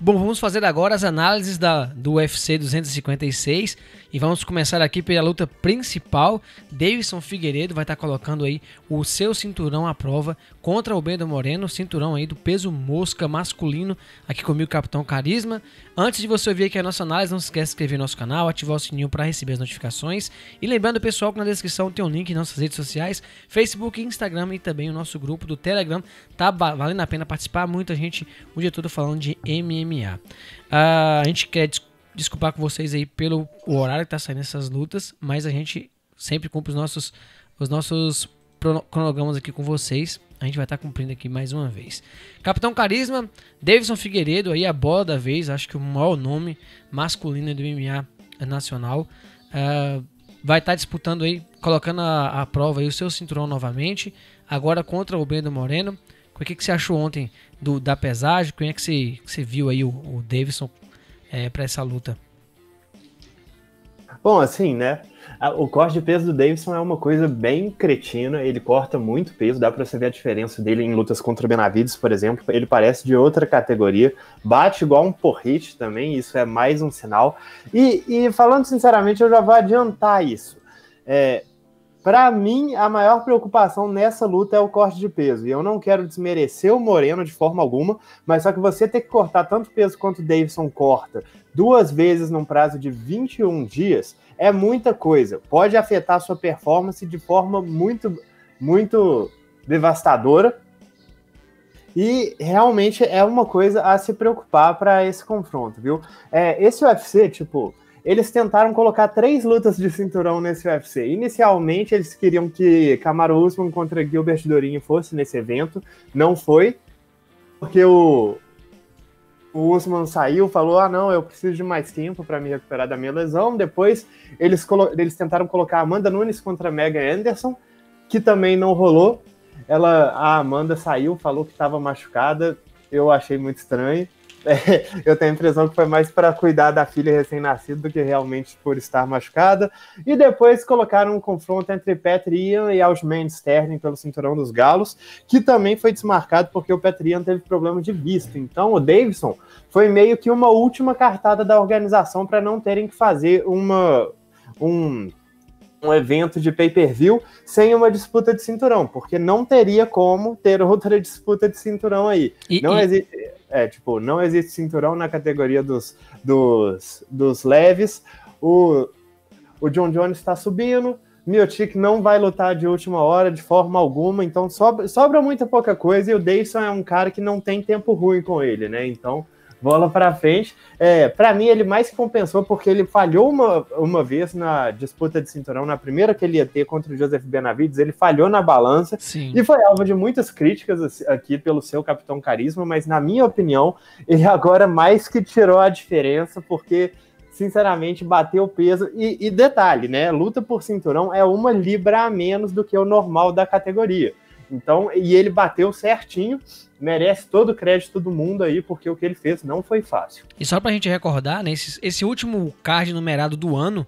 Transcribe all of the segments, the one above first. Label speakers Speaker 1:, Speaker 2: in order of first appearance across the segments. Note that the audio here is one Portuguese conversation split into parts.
Speaker 1: Bom, vamos fazer agora as análises do UFC 256 e vamos começar aqui pela luta principal. Deiveson Figueiredo vai estar colocando aí o seu cinturão à prova contra o Brandon Moreno, cinturão aí do peso mosca masculino, aqui comigo, Capitão Carisma. Antes de você ouvir aqui a nossa análise, não se esqueça de se inscrever no nosso canal, ativar o sininho para receber as notificações. E lembrando, pessoal, que na descrição tem um link em nossas redes sociais, Facebook, Instagram e também o nosso grupo do Telegram. Tá valendo a pena participar, muita gente o dia todo falando de MMA. A gente quer desculpar com vocês aí pelo horário que tá saindo essas lutas, mas a gente sempre cumpre os nossos cronogramas aqui com vocês. A gente vai estar cumprindo aqui mais uma vez. Capitão Carisma, Deiveson Figueiredo, aí a bola da vez, acho que o maior nome masculino do MMA nacional, vai estar disputando aí, colocando a prova aí o seu cinturão novamente, agora contra o Brandon Moreno. O que você achou ontem da pesagem? Como é que você viu aí o Deiveson para essa luta?
Speaker 2: Bom, assim, né? O corte de peso do Deiveson é uma coisa bem cretina. Ele corta muito peso, dá pra você ver a diferença dele em lutas contra o Benavidez, por exemplo. Ele parece de outra categoria, bate igual um porrite também, isso é mais um sinal. E falando sinceramente, eu já vou adiantar isso. Para mim, a maior preocupação nessa luta é o corte de peso. E eu não quero desmerecer o Moreno de forma alguma, mas só que você ter que cortar tanto peso quanto o Deiveson corta 2 vezes num prazo de 21 dias é muita coisa. Pode afetar a sua performance de forma muito, muito devastadora. E realmente é uma coisa a se preocupar para esse confronto, viu? Esse UFC, eles tentaram colocar 3 lutas de cinturão nesse UFC. Inicialmente, eles queriam que Kamaru Usman contra Gilbert Durinho fosse nesse evento. Não foi, porque o Usman saiu, falou, não, eu preciso de mais tempo para me recuperar da minha lesão. Depois, eles tentaram colocar Amanda Nunes contra Megan Anderson, que também não rolou. A Amanda saiu, falou que estava machucada. Eu achei muito estranho. Eu tenho a impressão que foi mais para cuidar da filha recém-nascida do que realmente por estar machucada. E depois colocaram um confronto entre Petr Yan e Aljamain Sterling pelo cinturão dos galos, que também foi desmarcado porque o Petr Yan teve problema de visto. Então o Deiveson foi meio que uma última cartada da organização para não terem que fazer um evento de pay-per-view sem uma disputa de cinturão, porque não teria como ter outra disputa de cinturão aí. Não existe cinturão na categoria dos leves. O John Jones está subindo, Miocic não vai lutar de última hora de forma alguma, então sobra muita pouca coisa, e o Deiveson é um cara que não tem tempo ruim com ele, né? Então, bola para frente. Para mim, ele mais que compensou, porque ele falhou uma vez na disputa de cinturão, na primeira que ele ia ter contra o Joseph Benavidez, ele falhou na balança. Sim. E foi alvo de muitas críticas aqui pelo seu Capitão Carisma, mas na minha opinião, ele agora mais que tirou a diferença, porque, sinceramente, bateu o peso. E detalhe, né? Luta por cinturão é 1 libra a menos do que o normal da categoria. Então, e ele bateu certinho, merece todo o crédito do mundo aí, porque o que ele fez não foi fácil.
Speaker 1: E só pra gente recordar, né, esse último card numerado do ano,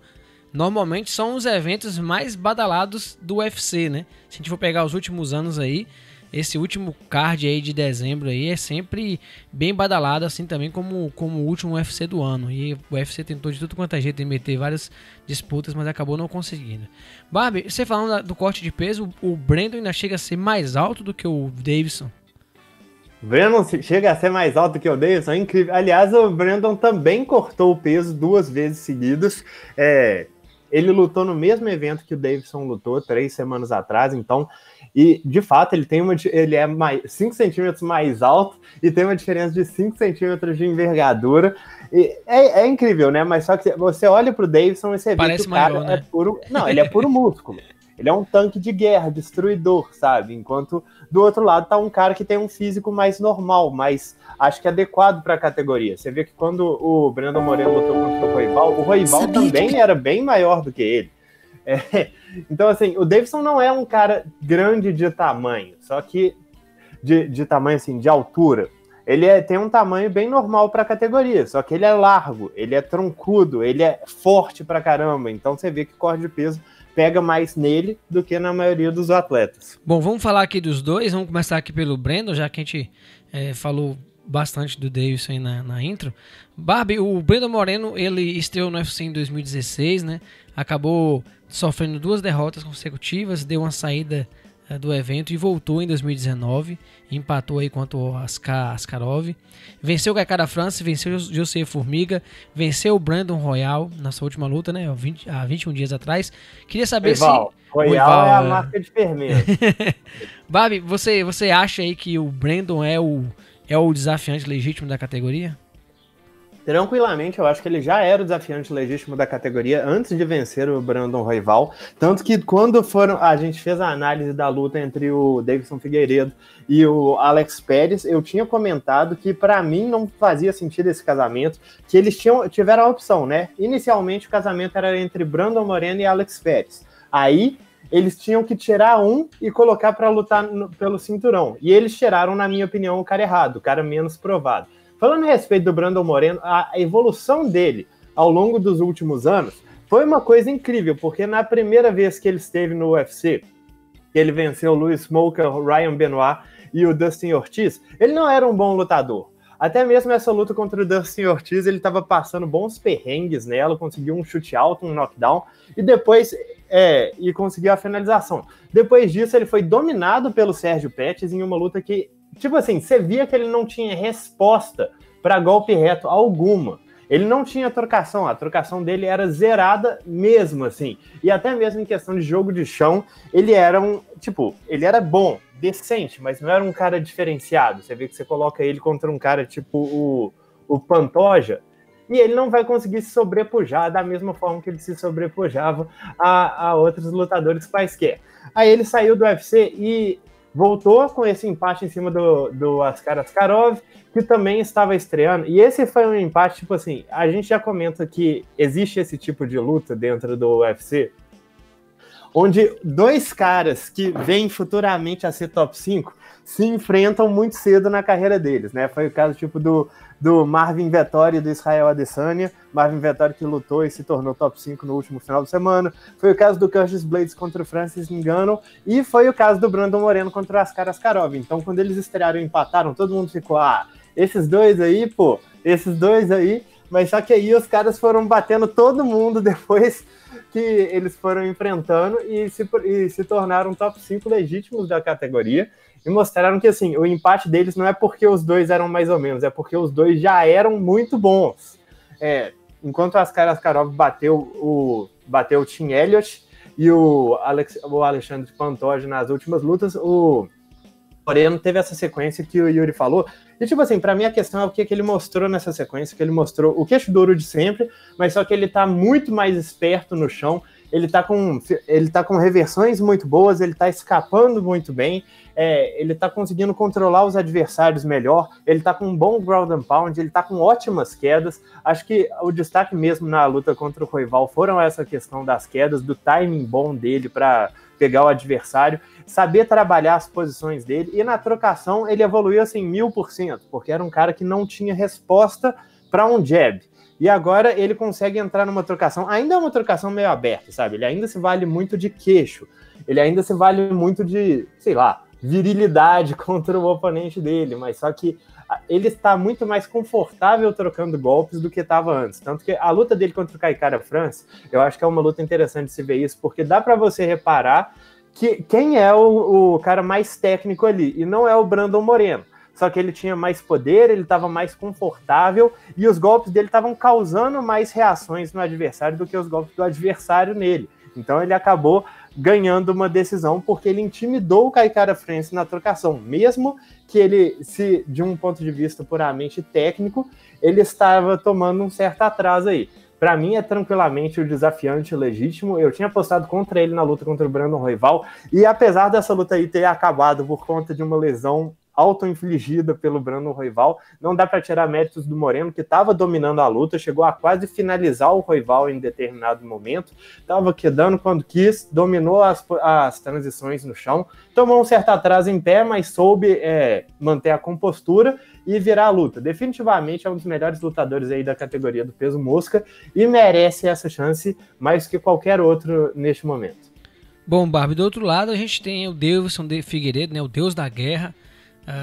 Speaker 1: normalmente são os eventos mais badalados do UFC, né? Se a gente for pegar os últimos anos aí, esse último card aí de dezembro aí é sempre bem badalado, assim também como o último UFC do ano. E o UFC tentou de tudo quanto é jeito de meter várias disputas, mas acabou não conseguindo. Barbie, você falando do corte de peso, o Brandon ainda chega a ser mais alto do que o Deiveson?
Speaker 2: O Brandon chega a ser mais alto que o Deiveson, é incrível. Aliás, o Brandon também cortou o peso 2 vezes seguidas. Ele lutou no mesmo evento que o Deiveson lutou 3 semanas atrás, então... E, de fato, ele é 5 centímetros mais alto e tem uma diferença de 5 centímetros de envergadura. E é incrível, né? Mas só que você olha pro Deiveson e você vê que o cara é puro... Não, ele é puro músculo. Ele é um tanque de guerra, destruidor, sabe? Enquanto do outro lado tá um cara que tem um físico mais normal, mais, acho que adequado para a categoria. Você vê que quando o Brandon Moreno lutou contra o Royval também era bem maior do que ele. Então, assim, o Deiveson não é um cara grande de tamanho, só que de tamanho, assim, de altura. Ele tem um tamanho bem normal para a categoria, só que ele é largo, ele é troncudo, ele é forte pra caramba. Então você vê que o corte de peso pega mais nele do que na maioria dos atletas.
Speaker 1: Bom, vamos falar aqui dos dois, vamos começar aqui pelo Brandon, já que a gente falou bastante do Davidson aí na intro. Barbie, o Brandon Moreno, ele estreou no UFC em 2016, né? Acabou sofrendo 2 derrotas consecutivas, deu uma saída do evento e voltou em 2019, empatou aí contra o Askarov, venceu o Kai Kara-France, venceu o José Formiga, venceu o Brandon Royal na sua última luta, né, há 21 dias atrás. Queria saber
Speaker 2: Royal.
Speaker 1: se...
Speaker 2: Royal é a marca de fermento.
Speaker 1: Babi, você acha aí que o Brandon é o desafiante legítimo da categoria?
Speaker 2: Tranquilamente, eu acho que ele já era o desafiante legítimo da categoria antes de vencer o Brandon Royval. Tanto que quando a gente fez a análise da luta entre o Deiveson Figueiredo e o Alex Pérez, eu tinha comentado que para mim não fazia sentido esse casamento, que eles tiveram a opção, né? Inicialmente o casamento era entre Brandon Moreno e Alex Pérez. Aí eles tinham que tirar um e colocar para lutar pelo cinturão. E eles tiraram, na minha opinião, o cara errado, o cara menos provado. Falando a respeito do Brandon Moreno, a evolução dele ao longo dos últimos anos foi uma coisa incrível, porque na primeira vez que ele esteve no UFC, que ele venceu o Louis Smoker, o Ryan Benoit e o Dustin Ortiz, ele não era um bom lutador. Até mesmo essa luta contra o Dustin Ortiz, ele estava passando bons perrengues nela, conseguiu um chute alto, um knockdown, e depois e conseguiu a finalização. Depois disso, ele foi dominado pelo Sérgio Pettis em uma luta que, tipo assim, você via que ele não tinha resposta para golpe reto alguma. Ele não tinha trocação, a trocação dele era zerada mesmo, assim. E até mesmo em questão de jogo de chão, ele era ele era bom, decente, mas não era um cara diferenciado. Você vê que você coloca ele contra um cara tipo o Pantoja, e ele não vai conseguir se sobrepujar da mesma forma que ele se sobrepujava a outros lutadores quaisquer. Aí ele saiu do UFC e voltou com esse empate em cima do Askar Askarov, que também estava estreando. E esse foi um empate, tipo assim, a gente já comenta que existe esse tipo de luta dentro do UFC, onde 2 caras que vêm futuramente a ser top 5 se enfrentam muito cedo na carreira deles, né? Foi o caso tipo do Marvin Vettori e do Israel Adesanya. Marvin Vettori que lutou e se tornou top 5 no último final de semana. Foi o caso do Curtis Blades contra o Francis Ngannou. E foi o caso do Brandon Moreno contra o Askar Askarov. Então, quando eles estrearam e empataram, todo mundo ficou, esses dois aí. Mas só que aí os caras foram batendo todo mundo depois que eles foram enfrentando e se tornaram top 5 legítimos da categoria. E mostraram que, assim, o empate deles não é porque os dois eram mais ou menos, é porque os dois já eram muito bons. Enquanto o Askar Askarov bateu o Tim Elliott e o Alexandre Pantoja nas últimas lutas, o Moreno teve essa sequência que o Yuri falou. E, tipo assim, pra mim a questão é o que ele mostrou nessa sequência, que ele mostrou o queixo duro de sempre, mas só que ele tá muito mais esperto no chão, ele tá com reversões muito boas, ele tá escapando muito bem, ele tá conseguindo controlar os adversários melhor, ele tá com um bom ground and pound, ele tá com ótimas quedas. Acho que o destaque mesmo na luta contra o Royval foram essa questão das quedas, do timing bom dele para pegar o adversário, saber trabalhar as posições dele, e na trocação ele evoluiu assim 1000%, porque era um cara que não tinha resposta para um jab. E agora ele consegue entrar numa trocação, ainda é uma trocação meio aberta, sabe? Ele ainda se vale muito de queixo, ele ainda se vale muito de, sei lá, virilidade contra o oponente dele, mas só que ele está muito mais confortável trocando golpes do que estava antes. Tanto que a luta dele contra o Kai Kara-France, eu acho que é uma luta interessante de se ver isso, porque dá para você reparar que quem é o cara mais técnico ali, e não é o Brandon Moreno. Só que ele tinha mais poder, ele estava mais confortável e os golpes dele estavam causando mais reações no adversário do que os golpes do adversário nele. Então ele acabou ganhando uma decisão porque ele intimidou o Kai Kara-France na trocação, mesmo que ele, de um ponto de vista puramente técnico, ele estava tomando um certo atraso aí. Para mim é tranquilamente o desafiante legítimo. Eu tinha apostado contra ele na luta contra o Brandon Royval, e apesar dessa luta aí ter acabado por conta de uma lesão auto-infligida pelo Brandon Royval, não dá para tirar méritos do Moreno, que estava dominando a luta, chegou a quase finalizar o Royval em determinado momento, estava quedando quando quis, dominou as transições no chão, tomou um certo atraso em pé, mas soube manter a compostura e virar a luta. Definitivamente é um dos melhores lutadores aí da categoria do peso mosca e merece essa chance mais que qualquer outro neste momento.
Speaker 1: Bom, Barbie, do outro lado a gente tem o Deiveson Figueiredo, né, o deus da guerra,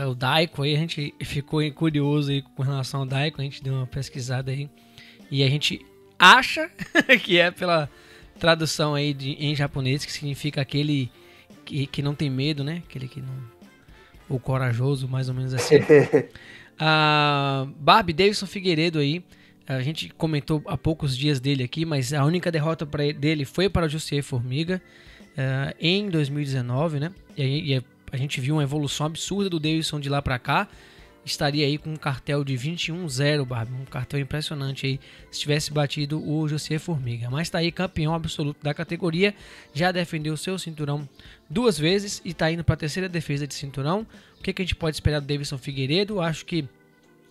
Speaker 1: o Daico aí, a gente ficou curioso aí com relação ao Daico, a gente deu uma pesquisada aí e a gente acha que é pela tradução aí em japonês, que significa aquele que não tem medo, né? Aquele que não... o corajoso, mais ou menos assim. Barbie, Davidson Figueiredo aí, a gente comentou há poucos dias dele aqui, mas a única derrota dele foi para o Jussier Formiga em 2019, né? E a gente viu uma evolução absurda do Davidson de lá para cá. Estaria aí com um cartel de 21-0, Barbie, um cartel impressionante aí, se tivesse batido o Jussier Formiga. Mas tá aí campeão absoluto da categoria, já defendeu o seu cinturão 2 vezes e tá indo para a terceira defesa de cinturão. O que a gente pode esperar do Davidson Figueiredo? Acho que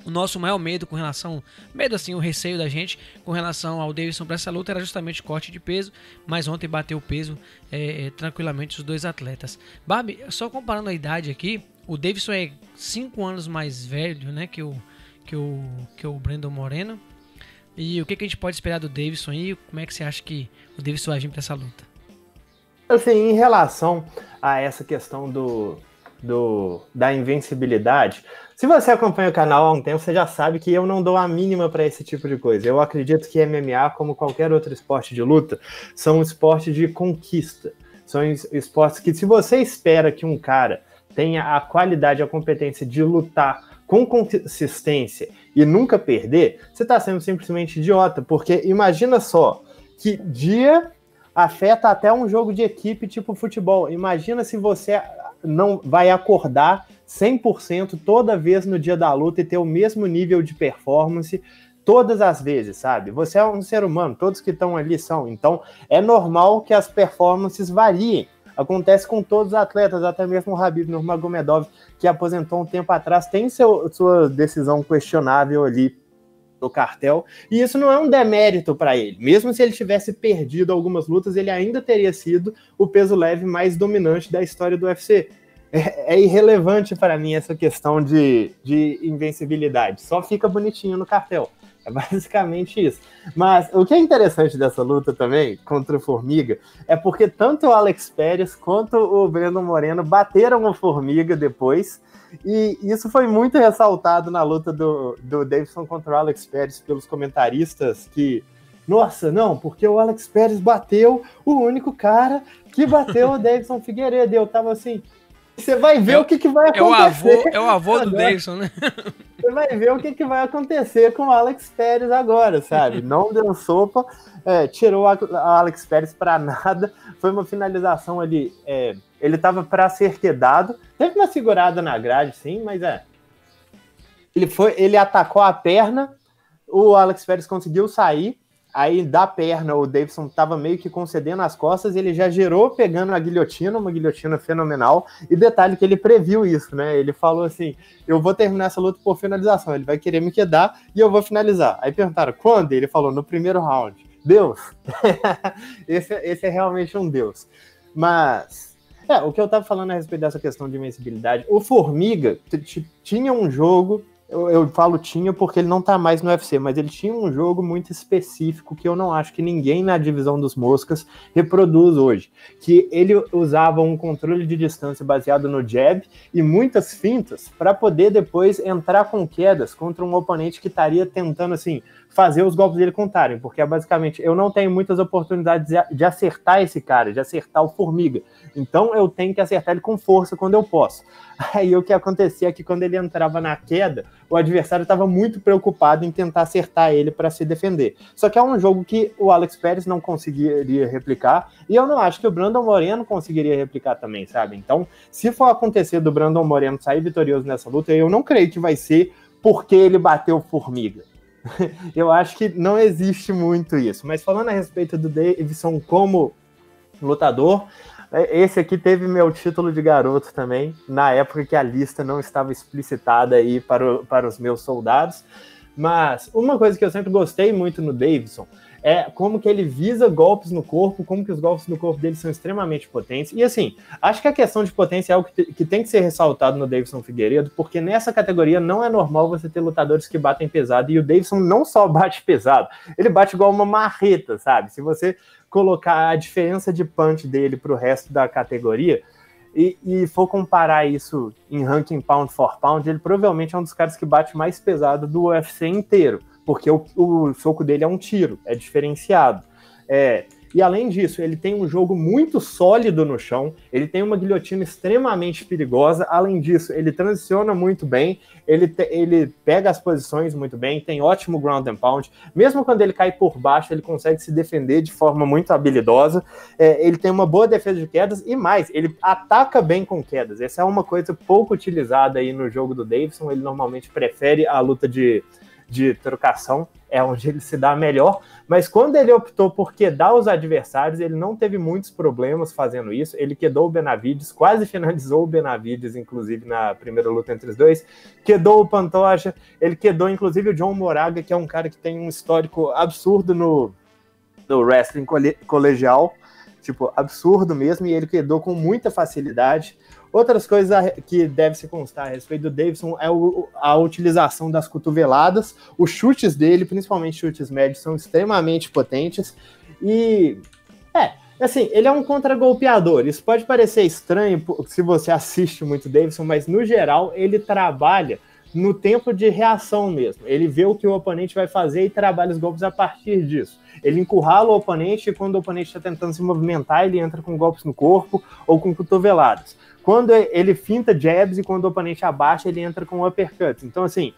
Speaker 1: o nosso maior medo com relação... medo assim, o receio da gente com relação ao Davidson para essa luta era justamente o corte de peso, mas ontem bateu o peso tranquilamente os dois atletas. Barbie, só comparando a idade aqui, o Davidson é 5 anos mais velho, né, que o Brandon Moreno. E o que a gente pode esperar do Davidson aí? Como é que você acha que o Davidson vai vir para essa luta?
Speaker 2: Assim, em relação a essa questão da invencibilidade, se você acompanha o canal há um tempo, você já sabe que eu não dou a mínima para esse tipo de coisa. Eu acredito que MMA, como qualquer outro esporte de luta, são um esporte de conquista. São esportes que, se você espera que um cara tenha a qualidade, a competência de lutar com consistência e nunca perder, você está sendo simplesmente idiota, porque imagina só que dia afeta até um jogo de equipe tipo futebol. Imagina se você não vai acordar 100% toda vez no dia da luta e ter o mesmo nível de performance todas as vezes, sabe? Você é um ser humano, todos que estão ali são. Então, é normal que as performances variem. Acontece com todos os atletas, até mesmo o Khabib Nurmagomedov, que aposentou um tempo atrás, tem sua decisão questionável ali no cartel, e isso não é um demérito para ele. Mesmo se ele tivesse perdido algumas lutas, ele ainda teria sido o peso leve mais dominante da história do UFC. É irrelevante para mim essa questão de invencibilidade, só fica bonitinho no cartel. É basicamente isso. Mas o que é interessante dessa luta também, contra o Formiga, é porque tanto o Alex Perez quanto o Brandon Moreno bateram o Formiga depois, e isso foi muito ressaltado na luta do Davidson contra o Alex Perez pelos comentaristas, que, nossa, não, porque o Alex Perez bateu o único cara que bateu o Davidson Figueiredo. Eu tava assim, você vai ver o que vai acontecer.
Speaker 1: É o avô do Davidson, né?
Speaker 2: Você vai ver o que vai acontecer com o Alex Perez agora, sabe? Não deu sopa, tirou o Alex Perez para nada. Foi uma finalização ali. Ele estava para ser quedado. Teve uma segurada na grade, sim, mas ele atacou a perna. O Alex Perez conseguiu sair. Aí, da perna, o Davidson estava meio que concedendo as costas, ele já girou pegando a guilhotina, uma guilhotina fenomenal, e detalhe que ele previu isso, né? Ele falou assim, eu vou terminar essa luta por finalização, ele vai querer me quedar e eu vou finalizar. Aí perguntaram, quando? Ele falou, no primeiro round. Deus! esse é realmente um Deus. Mas, o que eu estava falando a respeito dessa questão de invencibilidade, o Formiga tinha um jogo... Eu falo tinha porque ele não tá mais no UFC, mas ele tinha um jogo muito específico que eu não acho que ninguém na divisão dos moscas reproduz hoje. Que ele usava um controle de distância baseado no jab e muitas fintas para poder depois entrar com quedas contra um oponente que estaria tentando, assim, fazer os golpes dele contarem. Porque, basicamente, eu não tenho muitas oportunidades de acertar esse cara, de acertar o Formiga. Então, eu tenho que acertar ele com força quando eu posso. Aí, o que acontecia é que quando ele entrava na queda, o adversário estava muito preocupado em tentar acertar ele para se defender. Só que é um jogo que o Alex Perez não conseguiria replicar, e eu não acho que o Brandon Moreno conseguiria replicar também, sabe? Então, se for acontecer do Brandon Moreno sair vitorioso nessa luta, eu não creio que vai ser porque ele bateu o Formiga. Eu acho que não existe muito isso. Mas falando a respeito do Davidson como lutador, esse aqui teve meu título de garoto também, na época que a lista não estava explicitada aí para os meus soldados. Mas uma coisa que eu sempre gostei muito no Davidson é como que ele visa golpes no corpo, como que os golpes no corpo dele são extremamente potentes. E assim, acho que a questão de potência é algo que tem que ser ressaltado no Davidson Figueiredo, porque nessa categoria não é normal você ter lutadores que batem pesado, e o Davidson não só bate pesado, ele bate igual uma marreta, sabe? Se você colocar a diferença de punch dele pro resto da categoria, e for comparar isso em ranking pound for pound, ele provavelmente é um dos caras que bate mais pesado do UFC inteiro, porque o soco dele é um tiro, é diferenciado. E além disso, ele tem um jogo muito sólido no chão, ele tem uma guilhotina extremamente perigosa, além disso, ele transiciona muito bem, ele pega as posições muito bem, tem ótimo ground and pound, mesmo quando ele cai por baixo, ele consegue se defender de forma muito habilidosa, ele tem uma boa defesa de quedas, e mais, ele ataca bem com quedas, essa é uma coisa pouco utilizada aí no jogo do Deiveson, ele normalmente prefere a luta de trocação, é onde ele se dá melhor, mas quando ele optou por quedar os adversários, ele não teve muitos problemas fazendo isso, ele quedou o Benavidez, quase finalizou o Benavidez, inclusive na primeira luta entre os dois, quedou o Pantoja, ele quedou inclusive o John Moraga, que é um cara que tem um histórico absurdo no wrestling colegial, tipo, absurdo mesmo, e ele quedou com muita facilidade. Outras coisas que deve se constar a respeito do Deiveson é a utilização das cotoveladas, os chutes dele, principalmente chutes médios, são extremamente potentes, e assim, ele é um contragolpeador, isso pode parecer estranho se você assiste muito Deiveson, mas no geral ele trabalha no tempo de reação mesmo, ele vê o que o oponente vai fazer e trabalha os golpes a partir disso. Ele encurrala o oponente e quando o oponente está tentando se movimentar, ele entra com golpes no corpo ou com cotoveladas. Quando ele finta jabs e quando o oponente abaixa, ele entra com uppercuts. Então, assim,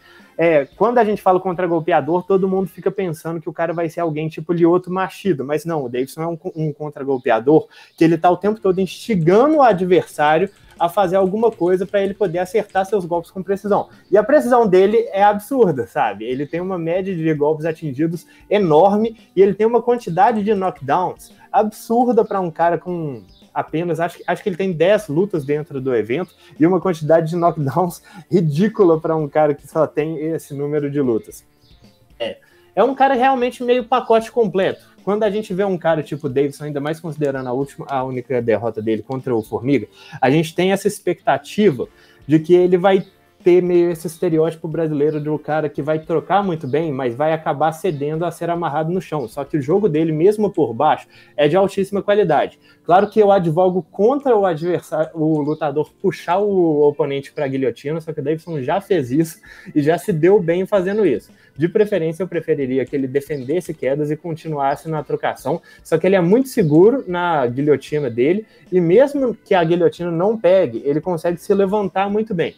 Speaker 2: quando a gente fala contra-golpeador, todo mundo fica pensando que o cara vai ser alguém tipo Lyoto Machida, mas não, o Deiveson é um contra-golpeador que ele tá o tempo todo instigando o adversário a fazer alguma coisa para ele poder acertar seus golpes com precisão. E a precisão dele é absurda, sabe? Ele tem uma média de golpes atingidos enorme e ele tem uma quantidade de knockdowns absurda para um cara com apenas, acho que ele tem 10 lutas dentro do evento e uma quantidade de knockdowns ridícula para um cara que só tem esse número de lutas. É um cara realmente meio pacote completo. Quando a gente vê um cara tipo Deiveson, ainda mais considerando a única derrota dele contra o Formiga, a gente tem essa expectativa de que ele vai ter meio esse estereótipo brasileiro de um cara que vai trocar muito bem, mas vai acabar cedendo a ser amarrado no chão. Só que o jogo dele, mesmo por baixo, é de altíssima qualidade. Claro que eu advogo contra o adversário, o lutador puxar o oponente para a guilhotina, só que o Deiveson já fez isso e já se deu bem fazendo isso. De preferência, eu preferiria que ele defendesse quedas e continuasse na trocação, só que ele é muito seguro na guilhotina dele, e mesmo que a guilhotina não pegue, ele consegue se levantar muito bem.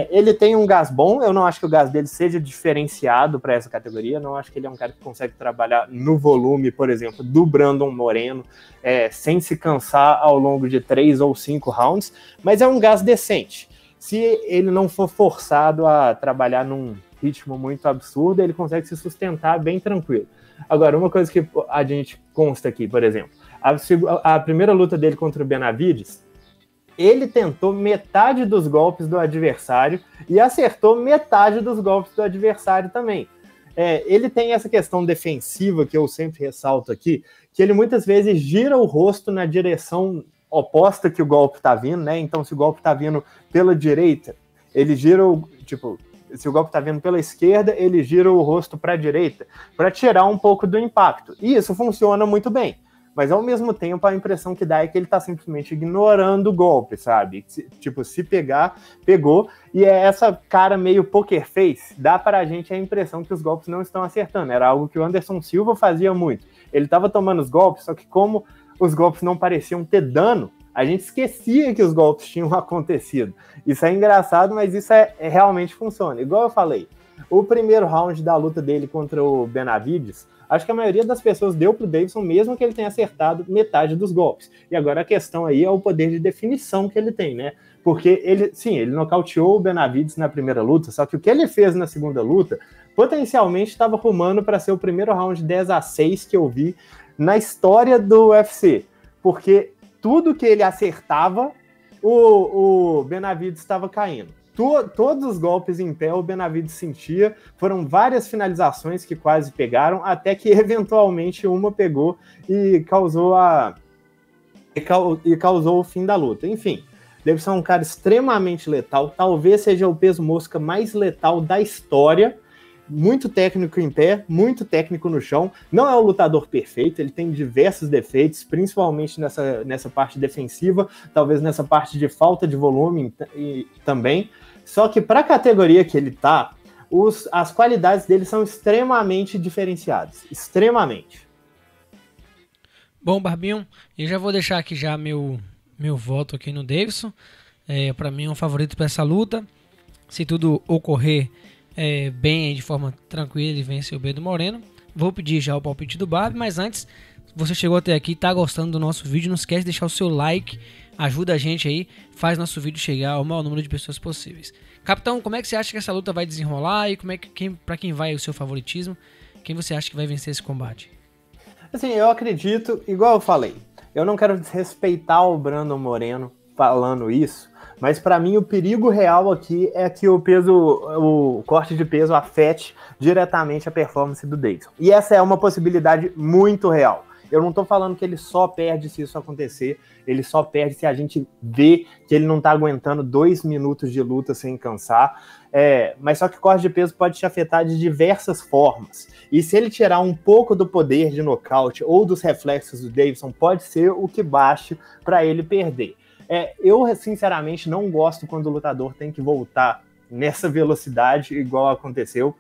Speaker 2: Ele tem um gás bom, eu não acho que o gás dele seja diferenciado para essa categoria, não acho que ele é um cara que consegue trabalhar no volume, por exemplo, do Brandon Moreno, sem se cansar ao longo de 3 ou 5 rounds, mas é um gás decente. Se ele não for forçado a trabalhar num ritmo muito absurdo, ele consegue se sustentar bem tranquilo. Agora, uma coisa que a gente consta aqui, por exemplo, a primeira luta dele contra o Benavidez, ele tentou metade dos golpes do adversário e acertou metade dos golpes do adversário também. Ele tem essa questão defensiva que eu sempre ressalto aqui, que ele muitas vezes gira o rosto na direção oposta que o golpe está vindo, né? Então, se o golpe está vindo pela direita, ele gira se o golpe está vindo pela esquerda, ele gira o rosto para a direita, para tirar um pouco do impacto. E isso funciona muito bem. Mas, ao mesmo tempo, a impressão que dá é que ele tá simplesmente ignorando o golpe, sabe? Se pegar, pegou. E é essa cara meio poker face, dá pra gente a impressão que os golpes não estão acertando. Era algo que o Anderson Silva fazia muito. Ele tava tomando os golpes, só que como os golpes não pareciam ter dano, a gente esquecia que os golpes tinham acontecido. Isso é engraçado, mas isso realmente funciona. Igual eu falei, o primeiro round da luta dele contra o Benavidez, acho que a maioria das pessoas deu pro Deiveson, mesmo que ele tenha acertado metade dos golpes. E agora a questão aí é o poder de definição que ele tem, né? Porque ele nocauteou o Benavidez na primeira luta, só que o que ele fez na segunda luta, potencialmente estava rumando para ser o primeiro round 10-6 que eu vi na história do UFC. Porque tudo que ele acertava, o Benavidez estava caindo. Todos os golpes em pé o Benavidez sentia, foram várias finalizações que quase pegaram, até que eventualmente uma pegou e causou o fim da luta. Enfim, deve ser um cara extremamente letal, talvez seja o peso mosca mais letal da história, muito técnico em pé, muito técnico no chão. Não é um lutador perfeito, ele tem diversos defeitos, principalmente nessa parte defensiva, talvez nessa parte de falta de volume também. Só que para a categoria que ele tá, as qualidades dele são extremamente diferenciadas. Extremamente.
Speaker 1: Bom, Barbinho, eu já vou deixar aqui já meu voto aqui no Davidson. Para mim é um favorito para essa luta. Se tudo ocorrer bem, de forma tranquila, ele vence o Pedro Moreno. Vou pedir já o palpite do Barbie, mas antes, você chegou até aqui, tá gostando do nosso vídeo, não esquece de deixar o seu like, ajuda a gente aí, faz nosso vídeo chegar ao maior número de pessoas possíveis. Capitão, como é que você acha que essa luta vai desenrolar e para quem vai o seu favoritismo? Quem você acha que vai vencer esse combate?
Speaker 2: Assim, eu acredito, igual eu falei, eu não quero desrespeitar o Brandon Moreno falando isso, mas para mim o perigo real aqui é que o corte de peso afete diretamente a performance do Davidson. E essa é uma possibilidade muito real. Eu não tô falando que ele só perde se isso acontecer, ele só perde se a gente vê que ele não tá aguentando 2 minutos de luta sem cansar. Mas só que o corte de peso pode te afetar de diversas formas. E se ele tirar um pouco do poder de nocaute ou dos reflexos do Davidson, pode ser o que baste para ele perder. Eu, sinceramente, não gosto quando o lutador tem que voltar nessa velocidade, igual aconteceu.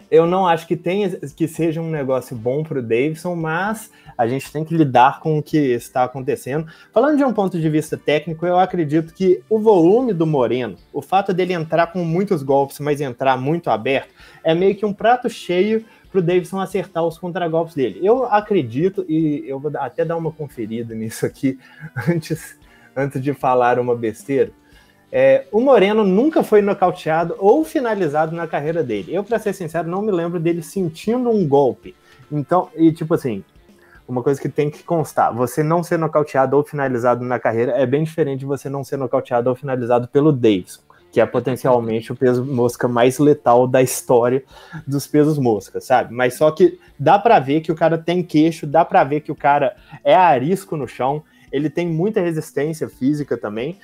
Speaker 2: Eu não acho que seja um negócio bom para o Davidson, mas a gente tem que lidar com o que está acontecendo. Falando de um ponto de vista técnico, eu acredito que o volume do Moreno, o fato dele entrar com muitos golpes, mas entrar muito aberto, é meio que um prato cheio para o Davidson acertar os contragolpes dele. Eu acredito, e eu vou até dar uma conferida nisso aqui antes de falar uma besteira. O Moreno nunca foi nocauteado ou finalizado na carreira dele. Eu, pra ser sincero, não me lembro dele sentindo um golpe. Então, e tipo assim, uma coisa que tem que constar, você não ser nocauteado ou finalizado na carreira é bem diferente de você não ser nocauteado ou finalizado pelo Davidson, que é potencialmente o peso mosca mais letal da história dos pesos mosca, sabe? Mas só que dá pra ver que o cara tem queixo, dá pra ver que o cara é arisco no chão, ele tem muita resistência física também,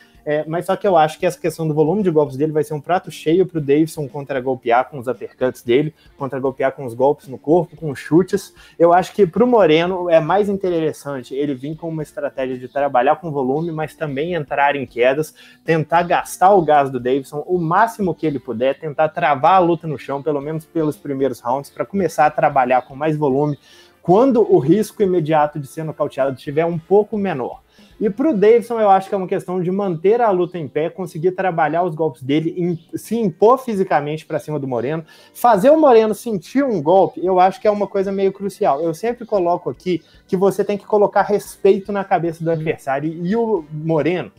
Speaker 2: mas só que eu acho que essa questão do volume de golpes dele vai ser um prato cheio pro Davidson contra-golpear com os uppercuts dele, contra-golpear com os golpes no corpo, com os chutes. Eu acho que pro Moreno é mais interessante ele vir com uma estratégia de trabalhar com volume, mas também entrar em quedas, tentar gastar o gás do Davidson o máximo que ele puder, tentar travar a luta no chão, pelo menos pelos primeiros rounds, para começar a trabalhar com mais volume, quando o risco imediato de ser nocauteado estiver um pouco menor. E para o Davidson, eu acho que é uma questão de manter a luta em pé, conseguir trabalhar os golpes dele, se impor fisicamente para cima do Moreno, fazer o Moreno sentir um golpe, eu acho que é uma coisa meio crucial. Eu sempre coloco aqui que você tem que colocar respeito na cabeça do adversário, e o Moreno,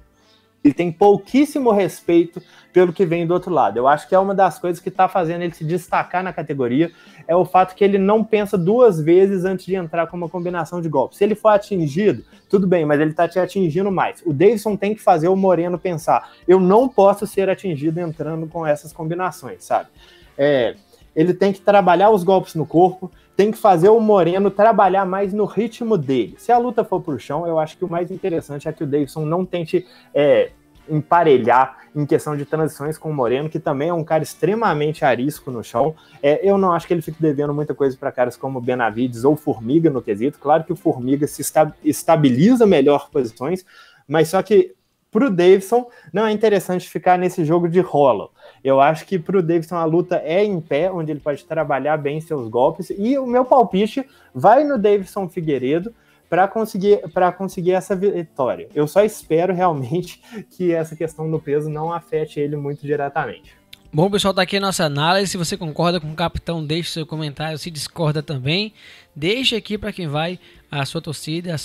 Speaker 2: ele tem pouquíssimo respeito pelo que vem do outro lado. Eu acho que é uma das coisas que está fazendo ele se destacar na categoria, é o fato que ele não pensa 2 vezes antes de entrar com uma combinação de golpes. Se ele for atingido, tudo bem, mas ele está te atingindo mais. O Davidson tem que fazer o Moreno pensar, eu não posso ser atingido entrando com essas combinações, sabe? Ele tem que trabalhar os golpes no corpo, tem que fazer o Moreno trabalhar mais no ritmo dele. Se a luta for pro chão, eu acho que o mais interessante é que o Davidson não tente emparelhar em questão de transições com o Moreno, que também é um cara extremamente arisco no chão. Eu não acho que ele fique devendo muita coisa para caras como Benavides ou Formiga no quesito. Claro que o Formiga se estabiliza melhor posições, mas só que pro Davidson não é interessante ficar nesse jogo de rola. Eu acho que pro Davidson a luta é em pé, onde ele pode trabalhar bem seus golpes, e o meu palpite vai no Davidson Figueiredo para conseguir essa vitória. Eu só espero realmente que essa questão do peso não afete ele muito diretamente.
Speaker 1: Bom, pessoal, tá aqui a nossa análise. Se você concorda com o capitão, deixe seu comentário. Se discorda também, deixe aqui para quem vai a sua torcida,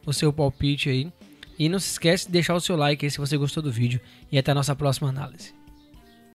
Speaker 1: o seu palpite aí. E não se esquece de deixar o seu like aí se você gostou do vídeo. E até a nossa próxima análise.